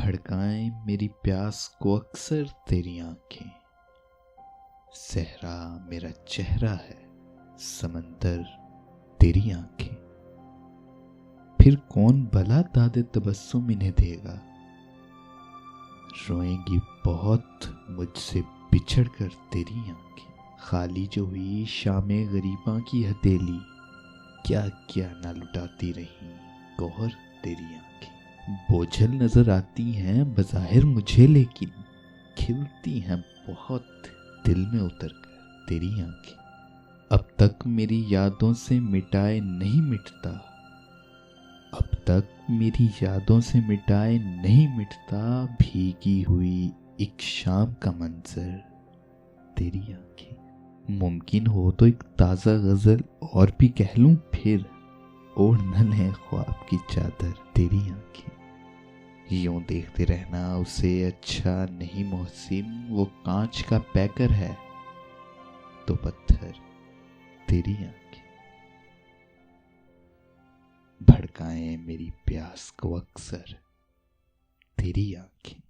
بھڑکائیں میری پیاس کو اکثر تیری آنکھیں، صحرا میرا چہرہ ہے، سمندر تیری آنکھیں۔ پھر کون بھلا داد تبسم انہیں دے گا، روئیں گی بہت مجھ سے بچھڑ کر تیری آنکھیں۔ خالی جو ہوئی شام غریباں کی ہتھیلی، کیا کیا نہ لٹاتی رہیں گوہر تیری آنکھیں۔ بوجھل نظر آتی ہیں بظاہر مجھے، لیکن کھلتی ہیں بہت دل میں اتر کر تیری آنکھیں۔ اب تک میری یادوں سے مٹائے نہیں مٹتا، اب تک میری یادوں سے مٹائے نہیں مٹتا، بھیگی ہوئی ایک شام کا منظر تیری آنکھیں۔ ممکن ہو تو ایک تازہ غزل اور بھی کہہ لوں، پھر اوڑھ نہ لیں خواب کی چادر تیری آنکھیں۔ یوں دیکھتے رہنا اسے اچھا نہیں محسن، وہ کانچ کا پیکر ہے تو پتھر تیری آنکھیں۔ بھڑکائیں میری پیاس کو اکثر تیری آنکھیں۔